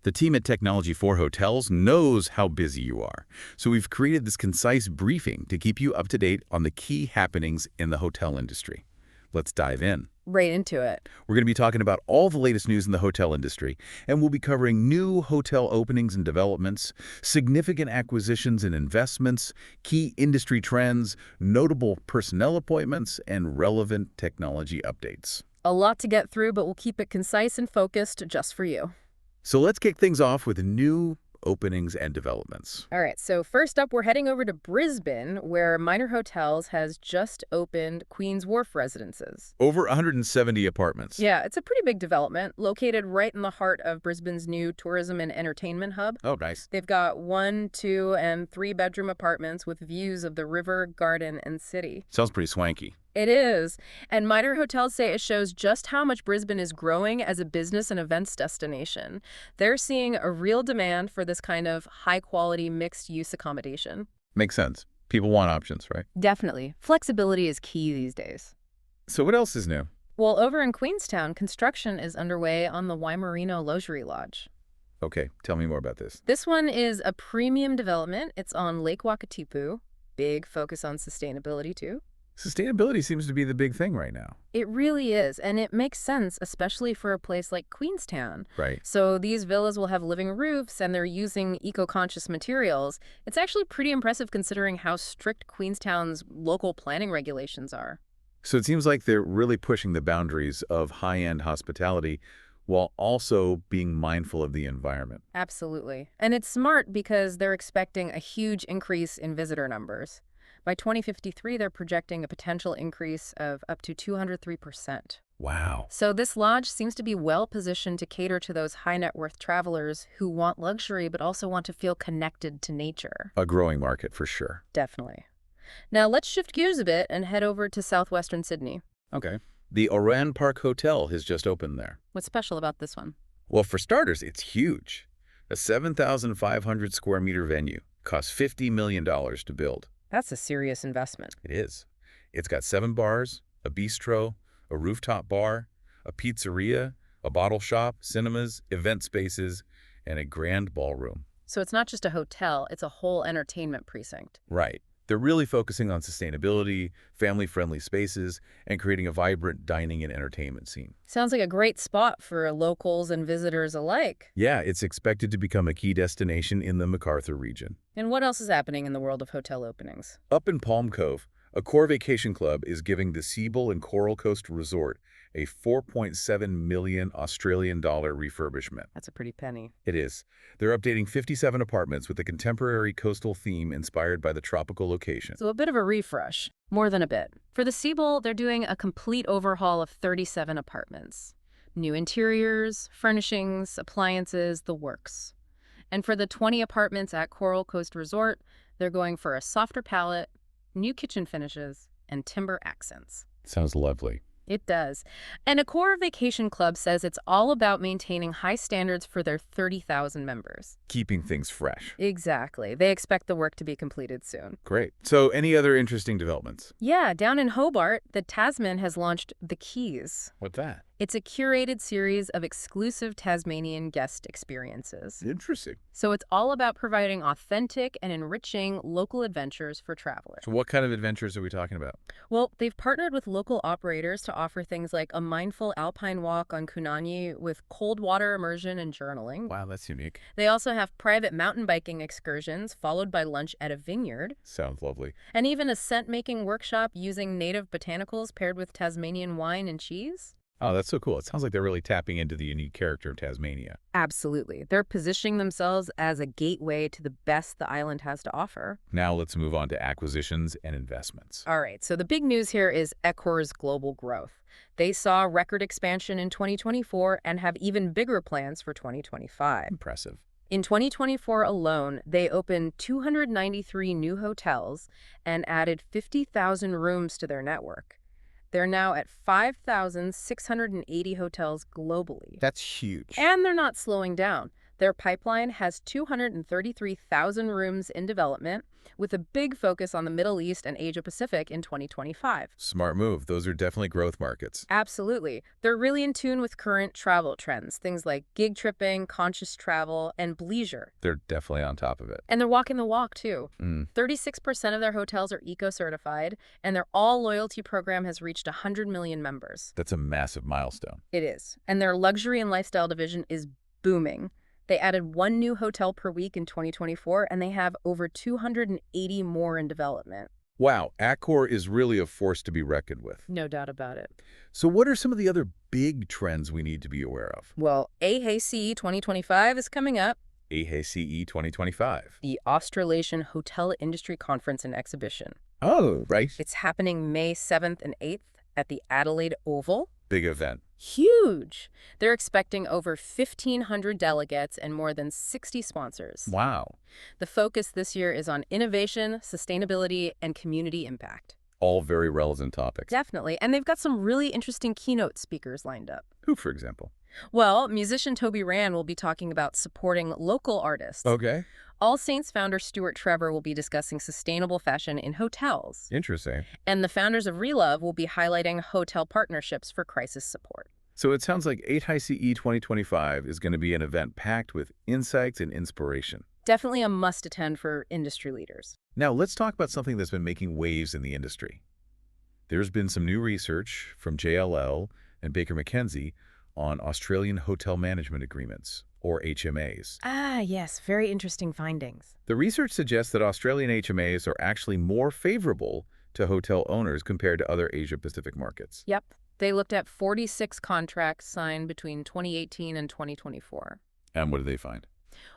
The team at Technology for Hotels knows how busy you are, so we've created this concise briefing to keep you up to date on the key happenings in the hotel industry. Let's dive in. Right into it. We're going to be talking about all the latest news in the hotel industry, and we'll be covering new hotel openings and developments, significant acquisitions and investments, key industry trends, notable personnel appointments, and relevant technology updates. A lot to get through, but we'll keep it concise and focused just for you. So let's kick things off with new openings and developments. All right, so first up, we're heading over to Brisbane, where Minor Hotels has just opened Queen's Wharf Residences. Over 170 apartments. Yeah, it's a pretty big development, located right in the heart of Brisbane's new tourism and entertainment hub. Oh, nice. They've got 1, 2, and 3-bedroom apartments with views of the river, garden, and city. Sounds pretty swanky. It is. And Minor Hotels say it shows just how much Brisbane is growing as a business and events destination. They're seeing a real demand for this kind of high-quality mixed-use accommodation. Makes sense. People want options, right? Definitely. Flexibility is key these days. So what else is new? Well, over in Queenstown, construction is underway on the Waimarino Luxury Lodge. Okay, tell me more about this. This one is a premium development. It's on Lake Wakatipu. Big focus on sustainability, too. Sustainability seems to be the big thing right now. It really is, and it makes sense, especially for a place like Queenstown. Right. So these villas will have living roofs, and they're using eco-conscious materials. It's actually pretty impressive considering how strict Queenstown's local planning regulations are. So it seems like they're really pushing the boundaries of high-end hospitality while also being mindful of the environment. Absolutely. And it's smart because they're expecting a huge increase in visitor numbers. By 2053, they're projecting a potential increase of up to 203%. Wow. So this lodge seems to be well positioned to cater to those high net worth travelers who want luxury but also want to feel connected to nature. A growing market for sure. Definitely. Now let's shift gears a bit and head over to southwestern Sydney. Okay. The Oran Park Hotel has just opened there. What's special about this one? Well, for starters, it's huge. A 7,500 square meter venue costs $50 million to build. That's a serious investment. It is. It's got 7 bars, a bistro, a rooftop bar, a pizzeria, a bottle shop, cinemas, event spaces, and a grand ballroom. So it's not just a hotel, it's a whole entertainment precinct. Right. They're really focusing on sustainability, family-friendly spaces, and creating a vibrant dining and entertainment scene. Sounds like a great spot for locals and visitors alike. Yeah, it's expected to become a key destination in the MacArthur region. And what else is happening in the world of hotel openings? Up in Palm Cove, Accor Vacation Club is giving the Seaboll and Coral Coast Resort a $4.7 million Australian dollar refurbishment. That's a pretty penny. It is. They're updating 57 apartments with a contemporary coastal theme inspired by the tropical location. So a bit of a refresh. More than a bit. For the Seaboll, they're doing a complete overhaul of 37 apartments. New interiors, furnishings, appliances, the works. And for the 20 apartments at Coral Coast Resort, they're going for a softer palette, new kitchen finishes, and timber accents. Sounds lovely. It does. And Accor Vacation Club says it's all about maintaining high standards for their 30,000 members. Keeping things fresh. Exactly. They expect the work to be completed soon. Great. So any other interesting developments? Yeah, down in Hobart, the Tasman has launched The Keys. What's that? It's a curated series of exclusive Tasmanian guest experiences. Interesting. So it's all about providing authentic and enriching local adventures for travelers. So what kind of adventures are we talking about? Well, they've partnered with local operators to offer things like a mindful alpine walk on Kunani with cold water immersion and journaling. Wow, that's unique. They also have private mountain biking excursions followed by lunch at a vineyard. Sounds lovely. And even a scent-making workshop using native botanicals paired with Tasmanian wine and cheese. Oh, that's so cool. It sounds like they're really tapping into the unique character of Tasmania. Absolutely. They're positioning themselves as a gateway to the best the island has to offer. Now let's move on to acquisitions and investments. All right, so the big news here is Accor's global growth. They saw record expansion in 2024 and have even bigger plans for 2025. Impressive. In 2024 alone, they opened 293 new hotels and added 50,000 rooms to their network. They're now at 5,680 hotels globally. That's huge. And they're not slowing down. Their pipeline has 233,000 rooms in development, with a big focus on the Middle East and Asia-Pacific in 2025. Smart move. Those are definitely growth markets. Absolutely. They're really in tune with current travel trends, things like gig tripping, conscious travel, and bleisure. They're definitely on top of it. And they're walking the walk, too. Mm. 36% of their hotels are eco-certified, and their all-loyalty program has reached 100 million members. That's a massive milestone. It is. And their luxury and lifestyle division is booming. They added 1 new hotel per week in 2024, and they have over 280 more in development. Wow, Accor is really a force to be reckoned with. No doubt about it. So what are some of the other big trends we need to be aware of? Well, AHCE 2025 is coming up. AHCE 2025. The Australasian Hotel Industry Conference and Exhibition. Oh, right. It's happening May 7th and 8th at the Adelaide Oval. Big event. Huge! They're expecting over 1,500 delegates and more than 60 sponsors. Wow. The focus this year is on innovation, sustainability, and community impact. All very relevant topics. Definitely. And they've got some really interesting keynote speakers lined up. Who, for example? Well, musician Toby Rand will be talking about supporting local artists. Okay. All Saints founder Stuart Trevor will be discussing sustainable fashion in hotels. Interesting. And the founders of Relove will be highlighting hotel partnerships for crisis support. So it sounds like AHCE 2025 is going to be an event packed with insights and inspiration. Definitely a must-attend for industry leaders. Now, let's talk about something that's been making waves in the industry. There's been some new research from JLL and Baker McKenzie on Australian Hotel Management Agreements, or HMAs. Ah, yes. Very interesting findings. The research suggests that Australian HMAs are actually more favorable to hotel owners compared to other Asia-Pacific markets. Yep. They looked at 46 contracts signed between 2018 and 2024. And what did they find?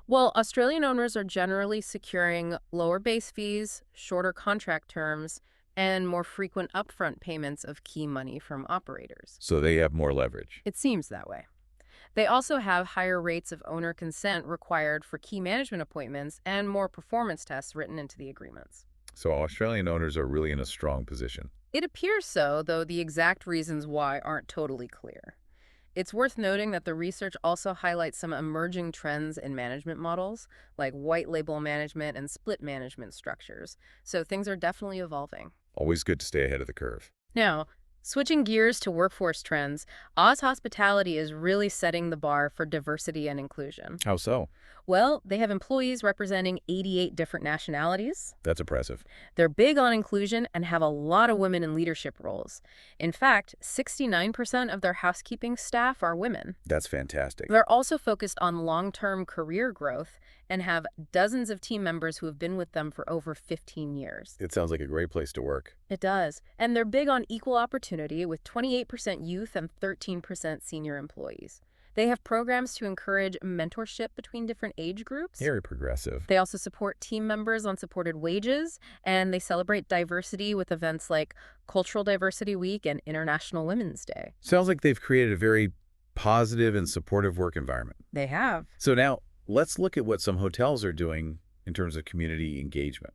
Well, Australian owners are generally securing lower base fees, shorter contract terms, and more frequent upfront payments of key money from operators. So they have more leverage. It seems that way. They also have higher rates of owner consent required for key management appointments and more performance tests written into the agreements. So Australian owners are really in a strong position. It appears so, though the exact reasons why aren't totally clear. It's worth noting that the research also highlights some emerging trends in management models, like white label management and split management structures. So things are definitely evolving. Always good to stay ahead of the curve. Now, switching gears to workforce trends, Oz Hospitality is really setting the bar for diversity and inclusion. How so? Well, they have employees representing 88 different nationalities. That's impressive. They're big on inclusion and have a lot of women in leadership roles. In fact, 69% of their housekeeping staff are women. That's fantastic. They're also focused on long-term career growth and have dozens of team members who have been with them for over 15 years. It sounds like a great place to work. It does. And they're big on equal opportunity with 28% youth and 13% senior employees. They have programs to encourage mentorship between different age groups. Very progressive. They also support team members on supported wages, and they celebrate diversity with events like Cultural Diversity Week and International Women's Day. Sounds like they've created a very positive and supportive work environment. They have. So now, let's look at what some hotels are doing in terms of community engagement.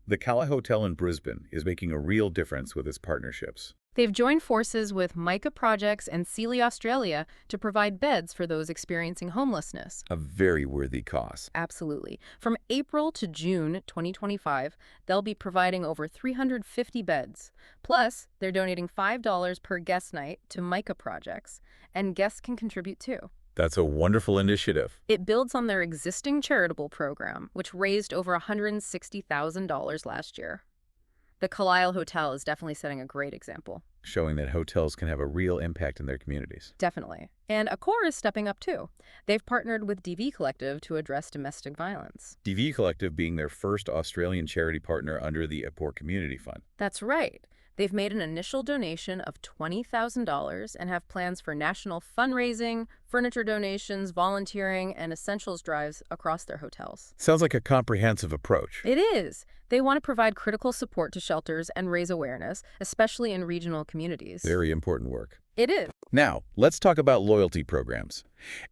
The Calile Hotel in Brisbane is making a real difference with its partnerships. They've joined forces with Micah Projects and Calile, Australia, to provide beds for those experiencing homelessness. A very worthy cause. Absolutely. From April to June 2025, they'll be providing over 350 beds. Plus, they're donating $5 per guest night to Micah Projects, and guests can contribute too. That's a wonderful initiative. It builds on their existing charitable program, which raised over $160,000 last year. The Calile Hotel is definitely setting a great example. Showing that hotels can have a real impact in their communities. Definitely. And Accor is stepping up too. They've partnered with DV Collective to address domestic violence. DV Collective being their first Australian charity partner under the Accor Community Fund. That's right. They've made an initial donation of $20,000 and have plans for national fundraising, furniture donations, volunteering, and essentials drives across their hotels. Sounds like a comprehensive approach. It is. They want to provide critical support to shelters and raise awareness, especially in regional communities. Very important work. It is. Now, let's talk about loyalty programs.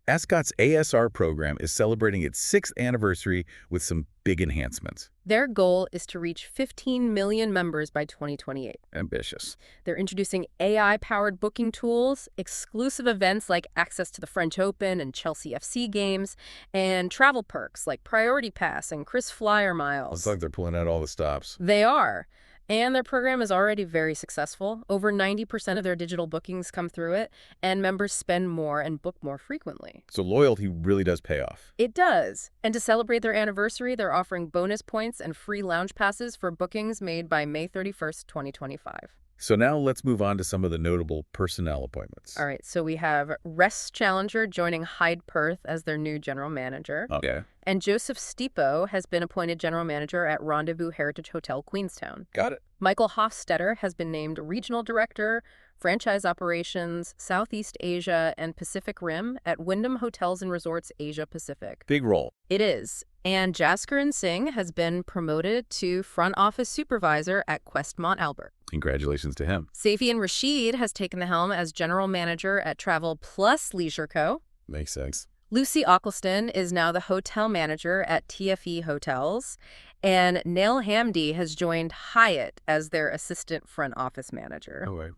Ascot's ASR program is celebrating its 6th anniversary with some big enhancements. Their goal is to reach 15 million members by 2028. Ambitious. They're introducing AI-powered booking tools, exclusive events like access to the French Open and Chelsea FC games, and travel perks like Priority Pass and Chris Flyer miles. Looks like they're pulling out all the stops. They are. And their program is already very successful. Over 90% of their digital bookings come through it, and members spend more and book more frequently. So loyalty really does pay off. It does. And to celebrate their anniversary, they're offering bonus points and free lounge passes for bookings made by May 31st, 2025. So now let's move on to some of the notable personnel appointments. All right, so we have Rest Challenger joining Hyde Perth as their new general manager. Okay. And Joseph Stipo has been appointed general manager at Rendezvous Heritage Hotel, Queenstown. Got it. Michael Hofstetter has been named regional director, franchise operations, Southeast Asia, and Pacific Rim at Wyndham Hotels and Resorts Asia Pacific. Big role. It is. And Jaskaran Singh has been promoted to front office supervisor at Questmont Albert. Congratulations to him. Safian Rashid has taken the helm as general manager at Travel Plus Leisure Co. Makes sense. Lucy Ockleston is now the hotel manager at TFE Hotels, and Neil Hamdi has joined Hyatt as their assistant front office manager. Oh, wait.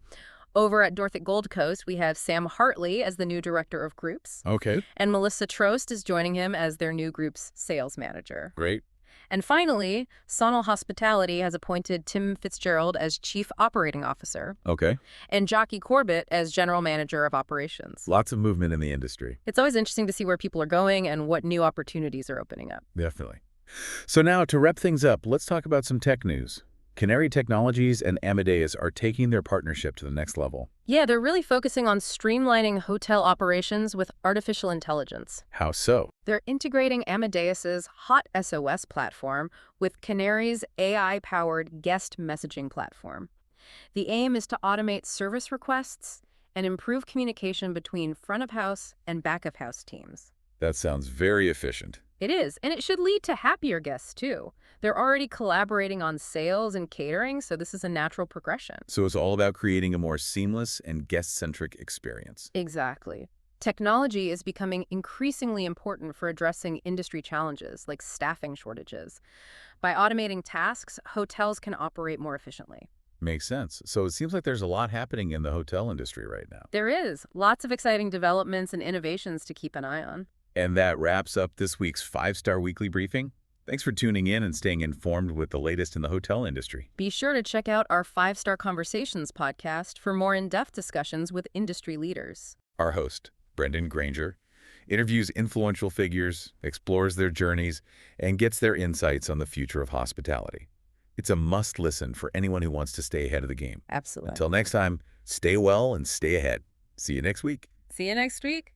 Over at Dorset Gold Coast, we have Sam Hartley as the new director of groups, Okay. and Melissa Trost is joining him as their new group's sales manager. Great. And finally, Sonal Hospitality has appointed Tim Fitzgerald as chief operating officer Okay. and Jockey Corbett as general manager of operations. Lots of movement in the industry. It's always interesting to see where people are going and what new opportunities are opening up. Definitely. So now, to wrap things up, let's talk about some tech news. Canary Technologies and Amadeus are taking their partnership to the next level. Yeah, they're really focusing on streamlining hotel operations with artificial intelligence. How so? They're integrating Amadeus's Hot SOS platform with Canary's AI-powered guest messaging platform. The aim is to automate service requests and improve communication between front-of-house and back-of-house teams. That sounds very efficient. It is, and it should lead to happier guests, too. They're already collaborating on sales and catering, so this is a natural progression. So it's all about creating a more seamless and guest-centric experience. Exactly. Technology is becoming increasingly important for addressing industry challenges like staffing shortages. By automating tasks, hotels can operate more efficiently. Makes sense. So it seems like there's a lot happening in the hotel industry right now. There is lots of exciting developments and innovations to keep an eye on. And that wraps up this week's 5-Star Weekly Briefing. Thanks for tuning in and staying informed with the latest in the hotel industry. Be sure to check out our 5-Star Conversations podcast for more in-depth discussions with industry leaders. Our host, Brendan Granger, interviews influential figures, explores their journeys, and gets their insights on the future of hospitality. It's a must-listen for anyone who wants to stay ahead of the game. Absolutely. Until next time, stay well and stay ahead. See you next week. See you next week.